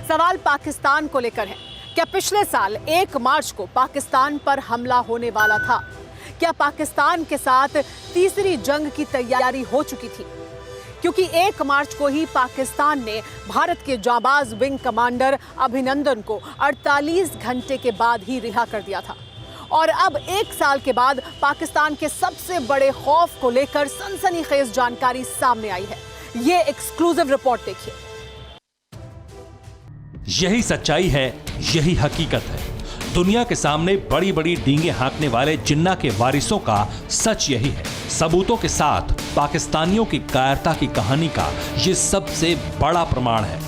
सवाल पाकिस्तान को लेकर है। क्या पिछले साल 1 मार्च को पाकिस्तान पर हमला होने वाला था? क्या पाकिस्तान के साथ तीसरी जंग की तैयारी हो चुकी थी? क्योंकि 1 मार्च को ही पाकिस्तान ने भारत के जाबाज विंग कमांडर अभिनंदन को 48 घंटे के बाद ही रिहा कर दिया था। और अब 1 साल के बाद पाकिस्तान के सबसे बड़े खौफ को लेकर सनसनीखेज जानकारी सामने आई है। ये एक्सक्लूसिव रिपोर्ट देखिए। यही सच्चाई है, यही हकीकत है। दुनिया के सामने बड़ी बड़ी डींगे हाँकने वाले जिन्ना के वारिसों का सच यही है। सबूतों के साथ पाकिस्तानियों की कायरता की कहानी का ये सबसे बड़ा प्रमाण है।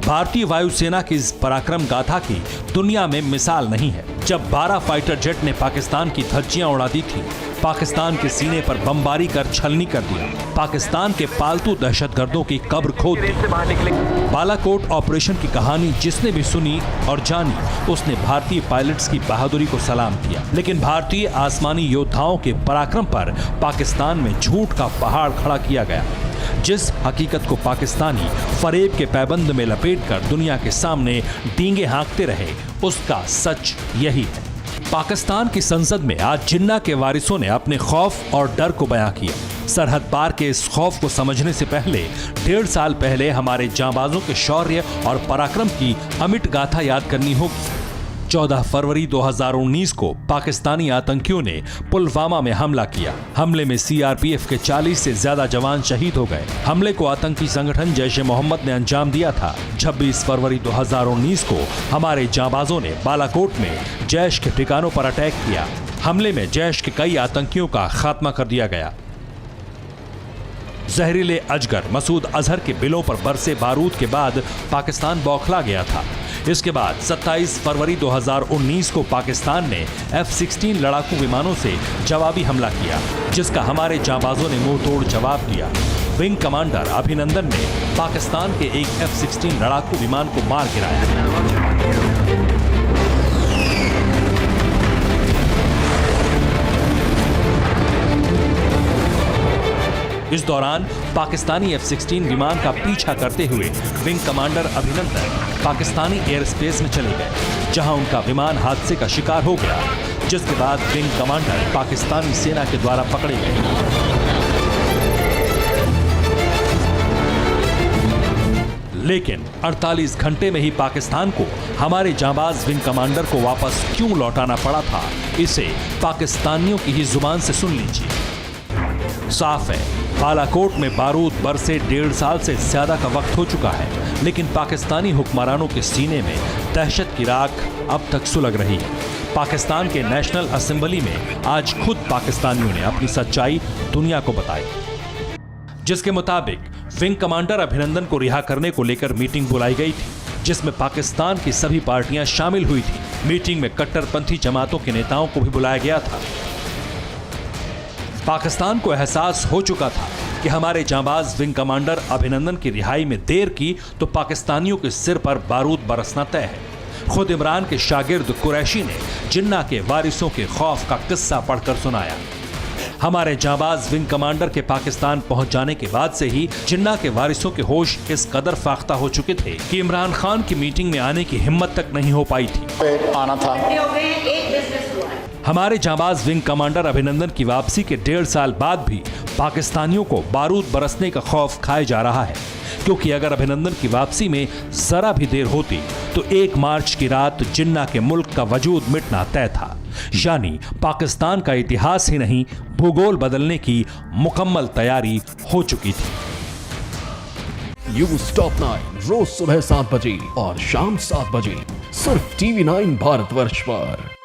भारतीय वायुसेना की इस पराक्रम गाथा की दुनिया में मिसाल नहीं है। जब 12 फाइटर जेट ने पाकिस्तान की धज्जियां उड़ा दी थी, पाकिस्तान के सीने पर बमबारी कर छलनी कर दिया, पाकिस्तान के पालतू दहशतगर्दों की कब्र खोद दी। बालाकोट ऑपरेशन की कहानी जिसने भी सुनी और जानी, उसने भारतीय पायलट्स की बहादुरी को सलाम किया। लेकिन भारतीय आसमानी योद्धाओं के पराक्रम पर पाकिस्तान में झूठ का पहाड़ खड़ा किया गया। जिस हकीकत को पाकिस्तानी फरेब के पैबंद में लपेटकर दुनिया के सामने डींगे हाँकते रहे, उसका सच यही है। पाकिस्तान की संसद में आज जिन्ना के वारिसों ने अपने खौफ और डर को बयां किया। सरहद पार के इस खौफ को समझने से पहले 1.5 साल पहले हमारे जांबाजों के शौर्य और पराक्रम की अमिट गाथा याद करनी होगी। 14 फरवरी 2019 को पाकिस्तानी आतंकियों ने पुलवामा में हमला किया। हमले में सीआरपीएफ के 40 से ज्यादा जवान शहीद हो गए। हमले को आतंकी संगठन जैश ए मोहम्मद ने अंजाम दिया था। 26 फरवरी 2019 को हमारे जांबाजों ने बालाकोट में जैश के ठिकानों पर अटैक किया। हमले में जैश के कई आतंकियों का खात्मा कर दिया गया। जहरीले अजगर मसूद अजहर के बिलों पर बरसे बारूद के बाद पाकिस्तान बौखला गया था। इसके बाद 27 फरवरी 2019 को पाकिस्तान ने F-16 लड़ाकू विमानों से जवाबी हमला किया, जिसका हमारे जांबाजों ने मुंह तोड़ जवाब दिया। विंग कमांडर अभिनंदन ने पाकिस्तान के एक F-16 लड़ाकू विमान को मार गिराया। इस दौरान पाकिस्तानी F-16 विमान का पीछा करते हुए विंग कमांडर अभिनंदन पाकिस्तानी एयर स्पेस में चले गए, जहां उनका विमान हादसे का शिकार हो गया, जिसके बाद विंग कमांडर पाकिस्तानी सेना के द्वारा पकड़े गए। लेकिन 48 घंटे में ही पाकिस्तान को हमारे जांबाज विंग कमांडर को वापस क्यों लौटाना पड़ा था, इसे पाकिस्तानियों की ही जुबान से सुन लीजिए। साफ है, बालाकोट में बारूद बरसे 1.5 साल से ज्यादा का वक्त हो चुका है, लेकिन पाकिस्तानी हुक्मरानों के सीने में दहशत की राख अब तक सुलग रही है। पाकिस्तान के नेशनल असेंबली में आज खुद पाकिस्तानियों ने अपनी सच्चाई दुनिया को बताई, जिसके मुताबिक विंग कमांडर अभिनंदन को रिहा करने को लेकर मीटिंग बुलाई गई थी, जिसमें पाकिस्तान की सभी पार्टियां शामिल हुई थी। मीटिंग में कट्टरपंथी जमातों के नेताओं को भी बुलाया गया था। पाकिस्तान को एहसास हो चुका था कि हमारे जांबाज विंग कमांडर अभिनंदन की रिहाई में देर की तो पाकिस्तानियों के सिर पर बारूद बरसना तय है। खुद इमरान के शागिर्द कुरैशी ने जिन्ना के वारिसों के खौफ का किस्सा पढ़कर सुनाया। हमारे जांबाज विंग कमांडर के पाकिस्तान पहुंच जाने के बाद से ही जिन्ना के वारिसों के होश इस कदर फाख्ता हो चुके थे कि इमरान खान की मीटिंग में आने की हिम्मत तक नहीं हो पाई थी। आना था। हमारे जांबाज विंग कमांडर अभिनंदन की वापसी के 1.5 साल बाद भी पाकिस्तानियों को बारूद बरसने का खौफ खाए जा रहा है, क्योंकि अगर अभिनंदन की वापसी में जरा भी देर होती तो 1 मार्च की रात जिन्ना के मुल्क का वजूद मिटना तय था। यानी पाकिस्तान का इतिहास ही नहीं, भूगोल बदलने की मुकम्मल तैयारी हो चुकी थी। न्यूज़ टॉप 9 रोज सुबह 7 बजे और शाम 7 बजे सिर्फ TV9 भारतवर्ष पर।